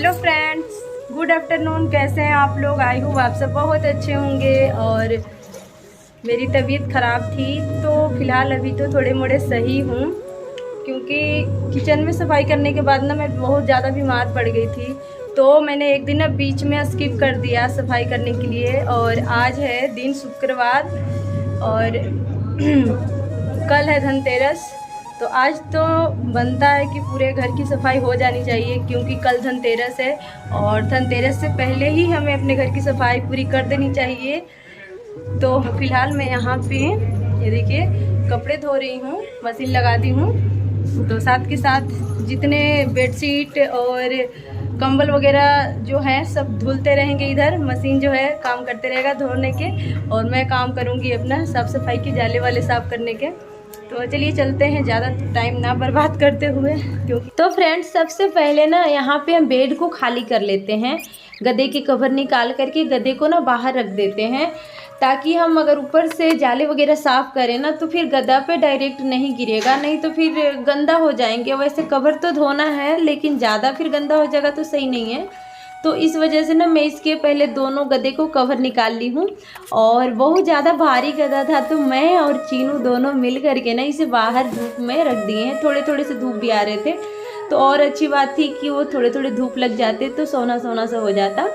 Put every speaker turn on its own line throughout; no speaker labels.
Hello friends, good afternoon. कैसे हैं आप लोग? आई होप आप सब बहुत अच्छे होंगे। और मेरी तबीयत ख़राब थी तो फ़िलहाल अभी तो थोड़े मोड़े सही हूँ, क्योंकि किचन में सफाई करने के बाद ना मैं बहुत ज़्यादा बीमार पड़ गई थी। तो मैंने एक दिन ना बीच में स्किप कर दिया सफाई करने के लिए। और आज है दिन शुक्रवार और कल है धनतेरस। तो आज तो बनता है कि पूरे घर की सफाई हो जानी चाहिए, क्योंकि कल धनतेरस है और धनतेरस से पहले ही हमें अपने घर की सफाई पूरी कर देनी चाहिए। तो फिलहाल मैं यहाँ पे ये देखिए कपड़े धो रही हूँ, मशीन लगा दी हूँ। तो साथ के साथ जितने बेडशीट और कंबल वगैरह जो है सब धुलते रहेंगे, इधर मशीन जो है काम करते रहेगा धोने के, और मैं काम करूँगी अपना साफ़ सफाई के, जाले वाले साफ़ करने के। तो चलिए चलते हैं, ज़्यादा टाइम ना बर्बाद करते हुए। क्योंकि तो फ्रेंड्स, सबसे पहले ना यहाँ पे हम बेड को खाली कर लेते हैं। गद्दे के कवर निकाल करके गद्दे को ना बाहर रख देते हैं, ताकि हम अगर ऊपर से जाले वगैरह साफ़ करें ना तो फिर गद्दा पे डायरेक्ट नहीं गिरेगा, नहीं तो फिर गंदा हो जाएंगे। वैसे कवर तो धोना है, लेकिन ज़्यादा फिर गंदा हो जाएगा तो सही नहीं है। तो इस वजह से ना मैं इसके पहले दोनों गद्दे को कवर निकाल ली हूँ। और बहुत ज़्यादा भारी गद्दा था तो मैं और चीनू दोनों मिल करके ना इसे बाहर धूप में रख दिए हैं। थोड़े थोड़े से धूप भी आ रहे थे, तो और अच्छी बात थी कि वो थोड़े थोड़े धूप लग जाते तो सोना सोना सा हो जाता।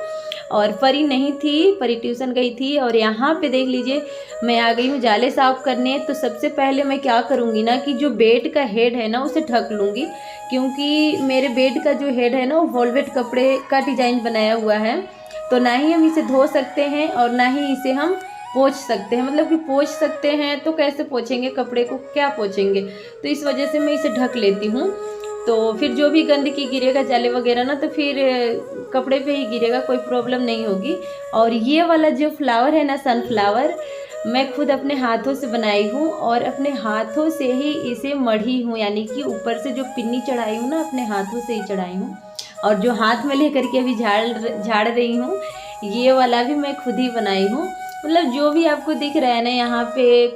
और परी नहीं थी, परी ट्यूशन गई थी। और यहाँ पे देख लीजिए मैं आ गई हूँ जाले साफ़ करने। तो सबसे पहले मैं क्या करूँगी ना कि जो बेड का हेड है ना उसे ढक लूँगी, क्योंकि मेरे बेड का जो हेड है ना वो वॉल्वेट कपड़े का डिज़ाइन बनाया हुआ है। तो ना ही हम इसे धो सकते हैं और ना ही इसे हम पोंछ सकते हैं। मतलब कि पोंछ सकते हैं तो कैसे पोंछेंगे, कपड़े को क्या पोंछेंगे। तो इस वजह से मैं इसे ढक लेती हूँ। तो फिर जो भी गंदगी गिरेगा जाले वगैरह ना तो फिर कपड़े पे ही गिरेगा, कोई प्रॉब्लम नहीं होगी। और ये वाला जो फ्लावर है ना, सनफ्लावर, मैं खुद अपने हाथों से बनाई हूँ और अपने हाथों से ही इसे मढ़ी हूँ, यानी कि ऊपर से जो पिन्नी चढ़ाई हूँ ना अपने हाथों से ही चढ़ाई हूँ। और जो हाथ में लेकर के अभी झाड़ रही हूँ ये वाला भी मैं खुद ही बनाई हूँ। मतलब जो भी आपको दिख रहा है ना यहाँ पे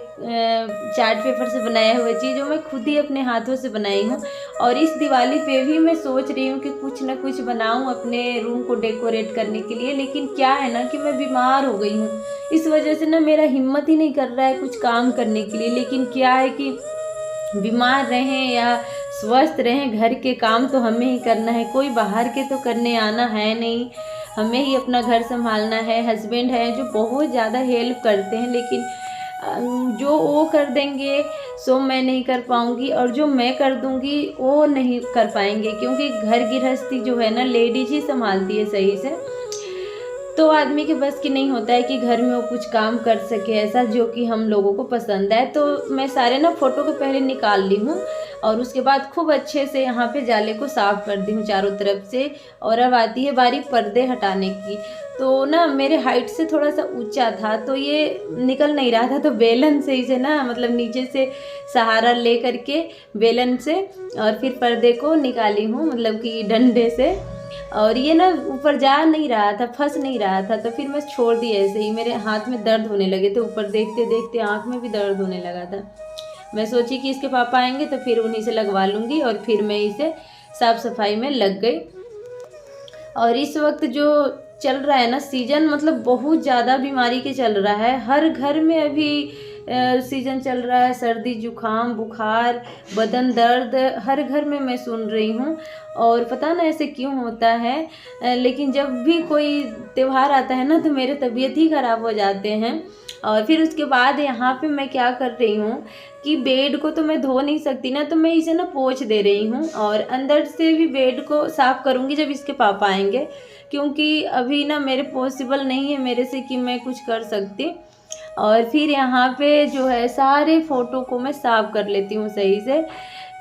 चार्ट पेपर से बनाया हुआ चीज़, जो मैं खुद ही अपने हाथों से बनाई हूँ। और इस दिवाली पे भी मैं सोच रही हूँ कि कुछ ना कुछ बनाऊँ अपने रूम को डेकोरेट करने के लिए। लेकिन क्या है ना कि मैं बीमार हो गई हूँ, इस वजह से ना मेरा हिम्मत ही नहीं कर रहा है कुछ काम करने के लिए। लेकिन क्या है कि बीमार रहें या स्वस्थ रहें, घर के काम तो हमें ही करना है, कोई बाहर के तो करने आना है नहीं। हमें ही अपना घर संभालना है। हस्बैंड हैं जो बहुत ज़्यादा हेल्प करते हैं, लेकिन जो वो कर देंगे सो मैं नहीं कर पाऊँगी, और जो मैं कर दूँगी वो नहीं कर पाएंगे, क्योंकि घर गृहस्थी जो है ना लेडीज ही संभालती है सही से। तो आदमी के बस की नहीं होता है कि घर में वो कुछ काम कर सके ऐसा जो कि हम लोगों को पसंद है। तो मैं सारे ना फ़ोटो को पहले निकाल ली हूँ और उसके बाद खूब अच्छे से यहाँ पे जाले को साफ़ कर दी हूँ चारों तरफ से। और अब आती है बारी पर्दे हटाने की। तो ना मेरे हाइट से थोड़ा सा ऊंचा था तो ये निकल नहीं रहा था, तो बेलन से इसे ना मतलब नीचे से सहारा ले करके बेलन से और फिर पर्दे को निकाली हूँ, मतलब कि डंडे से। और ये ना ऊपर जा नहीं रहा था, फंस नहीं रहा था, तो फिर मैं छोड़ दी ऐसे ही। मेरे हाथ में दर्द होने लगे थे, ऊपर देखते देखते आँख में भी दर्द होने लगा था। मैं सोची कि इसके पापा आएंगे तो फिर उन्हीं से लगवा लूँगी, और फिर मैं इसे साफ़ सफाई में लग गई। और इस वक्त जो चल रहा है ना सीज़न, मतलब बहुत ज़्यादा बीमारी के चल रहा है। हर घर में अभी सीज़न चल रहा है, सर्दी जुकाम बुखार बदन दर्द हर घर में मैं सुन रही हूँ। और पता ना ऐसे क्यों होता है, लेकिन जब भी कोई त्यौहार आता है ना तो मेरे तबीयत ही ख़राब हो जाते हैं। और फिर उसके बाद यहाँ पे मैं क्या कर रही हूँ कि बेड को तो मैं धो नहीं सकती ना, तो मैं इसे ना पोंछ दे रही हूँ। और अंदर से भी बेड को साफ़ करूँगी जब इसके पापा आएंगे, क्योंकि अभी ना मेरे पॉसिबल नहीं है मेरे से कि मैं कुछ कर सकती। और फिर यहाँ पे जो है सारे फ़ोटो को मैं साफ़ कर लेती हूँ सही से,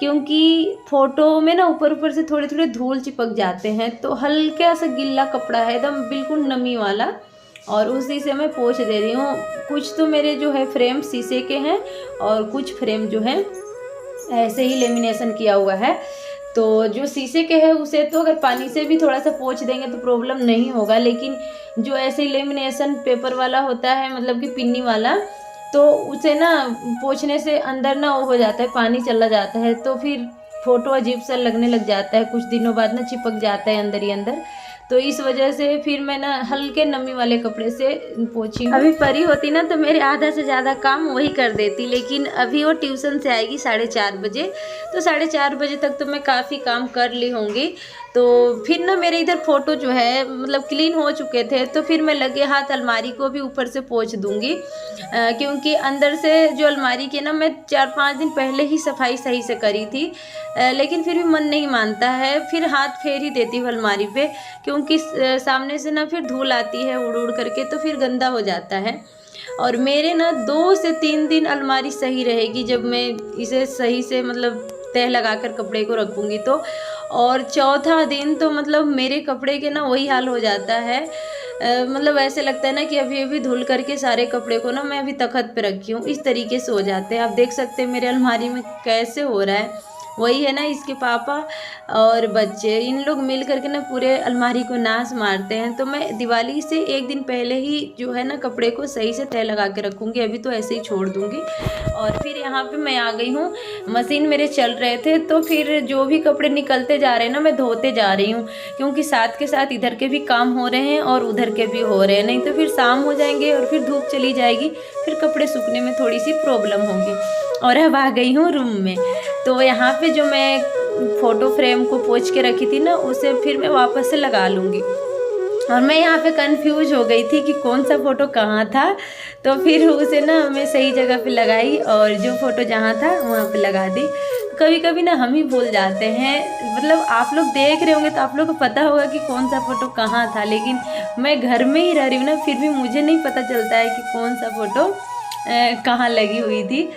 क्योंकि फ़ोटो में ना ऊपर ऊपर से थोड़े थोड़े धूल चिपक जाते हैं। तो हल्का सा गिल्ला कपड़ा है एकदम बिल्कुल नमी वाला, और उसी से मैं पोंछ दे रही हूँ। कुछ तो मेरे जो है फ्रेम शीशे के हैं और कुछ फ्रेम जो है ऐसे ही लेमिनेशन किया हुआ है। तो जो शीशे के है उसे तो अगर पानी से भी थोड़ा सा पोंछ देंगे तो प्रॉब्लम नहीं होगा, लेकिन जो ऐसे लेमिनेशन पेपर वाला होता है, मतलब कि पिन्नी वाला, तो उसे ना पोंछने से अंदर ना वो हो जाता है, पानी चला जाता है, तो फिर फ़ोटो अजीब सा लगने लग जाता है, कुछ दिनों बाद ना चिपक जाता है अंदर ही अंदर। तो इस वजह से फिर मैं ना हल्के नमी वाले कपड़े से पोंछी हूँ। अभी परी होती ना तो मेरे आधा से ज़्यादा काम वही कर देती, लेकिन अभी वो ट्यूशन से आएगी 4:30 बजे, तो 4:30 बजे तक तो मैं काफ़ी काम कर ली होंगी। तो फिर ना मेरे इधर फ़ोटो जो है मतलब क्लीन हो चुके थे, तो फिर मैं लगे हाथ अलमारी को भी ऊपर से पोंछ दूँगी, क्योंकि अंदर से जो अलमारी की ना मैं 4-5 दिन पहले ही सफाई सही से करी थी, लेकिन फिर भी मन नहीं मानता है, फिर हाथ फेर ही देती हूँ अलमारी पे, क्योंकि सामने से ना फिर धूल आती है उड़ उड़ करके, तो फिर गंदा हो जाता है। और मेरे ना 2 से 3 दिन अलमारी सही रहेगी जब मैं इसे सही से मतलब तह लगाकर कपड़े को रखूँगी तो, और चौथा दिन तो मतलब मेरे कपड़े के ना वही हाल हो जाता है। मतलब ऐसे लगता है ना कि अभी अभी धुल करके सारे कपड़े को ना मैं अभी तख्त पे रखी हूँ, इस तरीके से हो जाते हैं। आप देख सकते हैं मेरे अलमारी में कैसे हो रहा है। वही है ना, इसके पापा और बच्चे इन लोग मिल करके ना पूरे अलमारी को नाश मारते हैं। तो मैं दिवाली से 1 दिन पहले ही जो है ना कपड़े को सही से तह लगा के रखूँगी, अभी तो ऐसे ही छोड़ दूँगी। और फिर यहाँ पे मैं आ गई हूँ, मशीन मेरे चल रहे थे, तो फिर जो भी कपड़े निकलते जा रहे हैं ना मैं धोते जा रही हूँ, क्योंकि साथ के साथ इधर के भी काम हो रहे हैं और उधर के भी हो रहे हैं, नहीं तो फिर शाम हो जाएंगे और फिर धूप चली जाएगी, फिर कपड़े सूखने में थोड़ी सी प्रॉब्लम होगी। और अब आ गई हूँ रूम में, तो यहाँ पे जो मैं फ़ोटो फ्रेम को पोंछ के रखी थी ना उसे फिर मैं वापस से लगा लूँगी। और मैं यहाँ पे कंफ्यूज हो गई थी कि कौन सा फ़ोटो कहाँ था, तो फिर उसे ना मैं सही जगह पे लगाई और जो फ़ोटो जहाँ था वहाँ पे लगा दी। कभी कभी ना हम ही भूल जाते हैं, मतलब आप लोग देख रहे होंगे तो आप लोग को पता होगा कि कौन सा फ़ोटो कहाँ था, लेकिन मैं घर में ही रह रही हूँ ना, फिर भी मुझे नहीं पता चलता है कि कौन सा फ़ोटो कहाँ लगी हुई थी।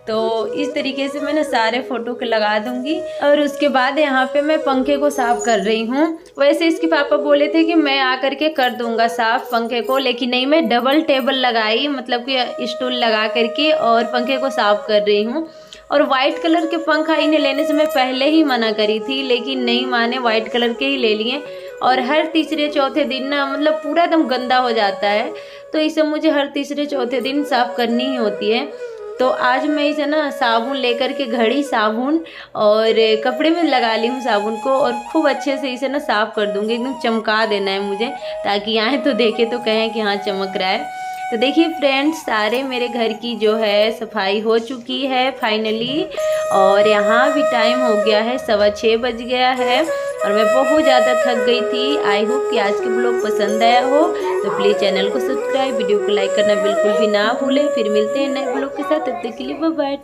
तो इस तरीके से मैं ना सारे फ़ोटो को लगा दूंगी। और उसके बाद यहाँ पे मैं पंखे को साफ़ कर रही हूँ। वैसे इसके पापा बोले थे कि मैं आकर के कर दूंगा साफ़ पंखे को, लेकिन नहीं, मैं डबल टेबल लगाई, मतलब कि स्टूल लगा करके और पंखे को साफ़ कर रही हूँ। और वाइट कलर के पंखा इन्हें लेने से मैं पहले ही मना करी थी, लेकिन नहीं माने, वाइट कलर के ही ले लिए। और हर तीसरे चौथे दिन ना मतलब पूरा एकदम गंदा हो जाता है, तो इसे मुझे हर तीसरे चौथे दिन साफ़ करनी ही होती है। तो आज मैं इसे ना साबुन लेकर के, घड़ी साबुन और कपड़े में लगा ली हूँ साबुन को, और खूब अच्छे से इसे ना साफ़ कर दूँगी, एकदम चमका देना है मुझे, ताकि आए तो देखे तो कहें कि हाँ चमक रहा है। तो देखिए फ्रेंड्स, सारे मेरे घर की जो है सफाई हो चुकी है फाइनली, और यहाँ भी टाइम हो गया है 6:15 बज गया है, और मैं बहुत ज़्यादा थक गई थी। आई होप कि आज के ब्लॉग पसंद आया हो, तो प्लीज़ चैनल को सब्सक्राइब, वीडियो को लाइक करना बिल्कुल भी ना भूलें। फिर मिलते हैं नए ब्लॉग के साथ, तब तक के लिए बाय बाय।